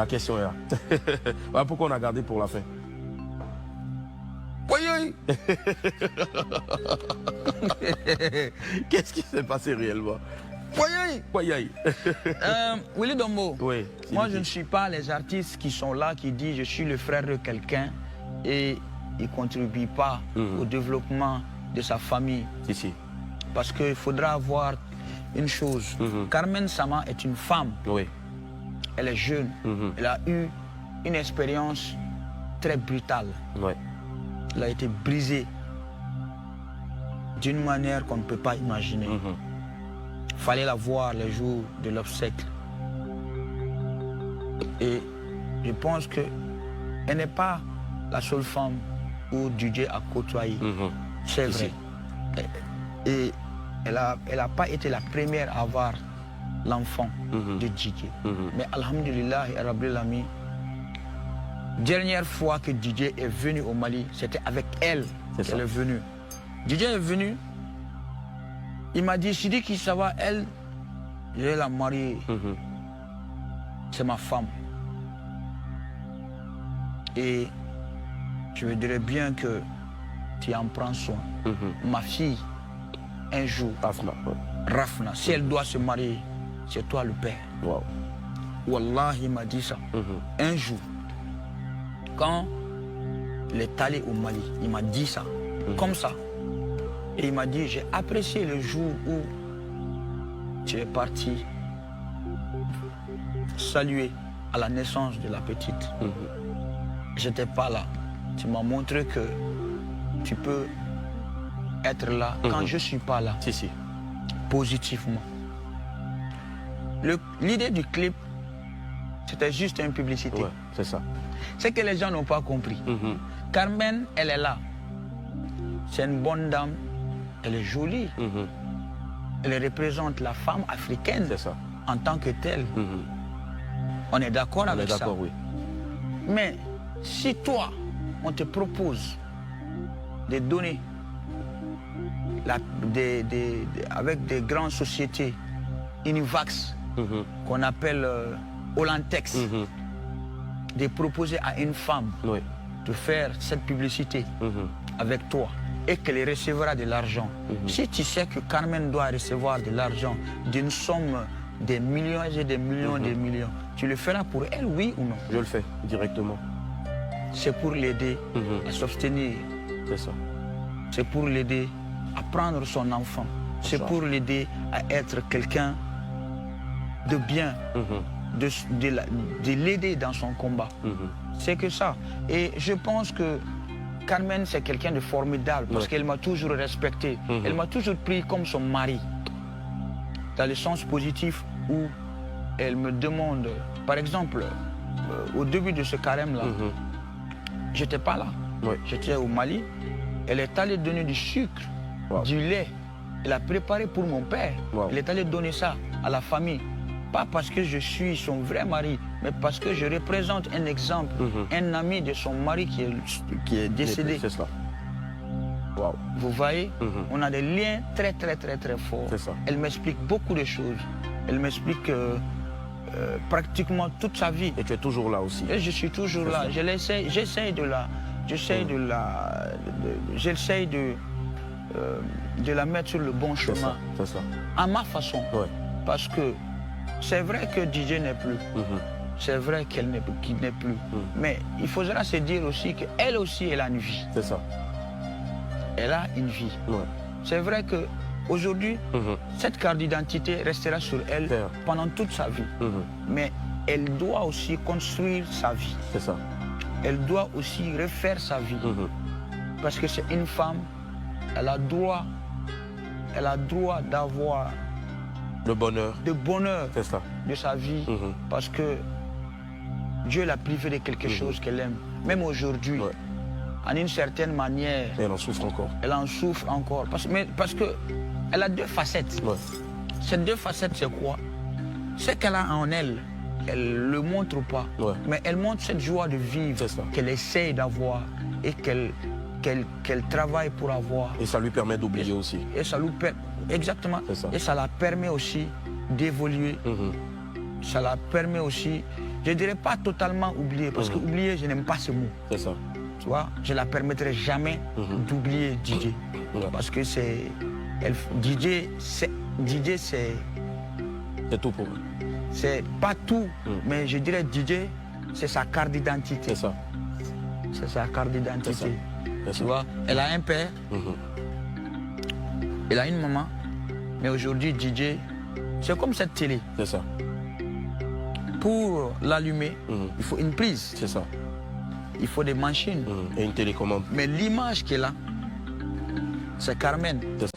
La question est là. Ouais, pourquoi on a gardé pour la fin? Oui. Qu'est-ce qui s'est passé réellement? Willy Dombo, Oui, moi je ne suis pas les artistes qui sont là, qui disent je suis le frère de quelqu'un et il ne contribue pas au développement de sa famille. Si. Parce qu'il faudra avoir une chose. Carmen Sama est une femme. Oui. Elle est jeune. Elle a eu une expérience très brutale. Oui. Elle a été brisée d'une manière qu'on ne peut pas imaginer. Il fallait la voir les jours de l'obsèque. Et je pense qu'elle n'est pas la seule femme où DJ a côtoyé. C'est vrai. Et elle n'a pas été la première à avoir l'enfant de DJ. Mais alhamdulillah, Rabbil Alamin, dernière fois que DJ est venu au Mali, c'était avec elle qu'elle est venue. DJ est venu, il m'a dit, Sidiki, ça va, elle, je vais la marier. C'est ma femme. Et je me dirais bien que tu en prends soin. Ma fille, un jour, Rafna, si elle doit se marier, c'est toi le père. Wow. Wallah, il m'a dit ça. Un jour, quand il est allé au Mali, il m'a dit ça, comme ça. Et il m'a dit, j'ai apprécié le jour où tu es parti saluer à la naissance de la petite. J'étais pas là. Tu m'as montré que tu peux être là quand je suis pas là. Si. Positivement. L'idée du clip, c'était juste une publicité. Ouais, c'est ça. C'est que les gens n'ont pas compris. Carmen, elle est là. C'est une bonne dame. Elle est jolie. Elle représente la femme africaine en tant que telle. On est d'accord avec ça. D'accord, oui. Mais si toi, on te propose de donner avec des grandes sociétés, Univax, qu'on appelle Hollantex, de proposer à une femme de faire cette publicité avec toi et qu'elle recevra de l'argent. Si tu sais que Carmen doit recevoir de l'argent d'une somme des millions et des millions et des millions, tu le feras pour elle, oui ou non? Je le fais directement. C'est pour l'aider à s'abstenir. C'est ça. C'est pour l'aider à prendre son enfant. C'est pour l'aider à être quelqu'un de bien, de l'aider dans son combat. C'est que ça. Et je pense que Carmen, c'est quelqu'un de formidable parce qu'elle m'a toujours respecté. Elle m'a toujours pris comme son mari. Dans le sens positif où elle me demande, par exemple, au début de ce carême-là, j'étais pas là. J'étais au Mali. Elle est allée donner du sucre, du lait. Elle a préparé pour mon père. Elle est allée donner ça à la famille. Pas parce que je suis son vrai mari, mais parce que je représente un exemple, un ami de son mari qui est décédé. C'est ça. Vous voyez, on a des liens très forts. Elle m'explique beaucoup de choses. Elle m'explique pratiquement toute sa vie. Et tu es toujours là aussi. Et je suis toujours là. J'essaie de la mettre sur le bon chemin. C'est ça. À ma façon. Parce que c'est vrai que DJ n'est plus. C'est vrai qu'il n'est plus. Mais il faudra se dire aussi qu'elle aussi, elle a une vie. C'est ça. Elle a une vie. C'est vrai qu'aujourd'hui, cette carte d'identité restera sur elle pendant toute sa vie. Mais elle doit aussi construire sa vie. C'est ça. Elle doit aussi refaire sa vie. Parce que c'est une femme, elle a droit d'avoir le bonheur. De sa vie. Parce que Dieu l'a privée de quelque chose qu'elle aime. Même aujourd'hui, en une certaine manière. Et elle en souffre encore. Elle en souffre encore. Parce qu'elle a deux facettes. Ces deux facettes, c'est quoi? Ce qu'elle a en elle, elle ne le montre pas. Mais elle montre cette joie de vivre qu'elle essaye d'avoir et qu'elle travaille pour avoir. Et ça lui permet d'oublier aussi. Et ça lui permet, et ça la permet aussi d'évoluer. Ça la permet aussi je ne dirais pas totalement oublier, parce que oublier, je n'aime pas ce mot. C'est ça. Tu vois, je ne la permettrai jamais d'oublier DJ. Parce que c'est... DJ, c'est... C'est tout pour moi. C'est pas tout, mais je dirais DJ, c'est sa carte d'identité. C'est ça. C'est sa carte d'identité. Tu vois, elle a un père, elle a une maman, mais aujourd'hui, DJ, c'est comme cette télé. C'est ça. Pour l'allumer, il faut une prise. C'est ça. Il faut des machines. Et une télécommande. Mais l'image qu'elle a, c'est Carmen. C'est ça.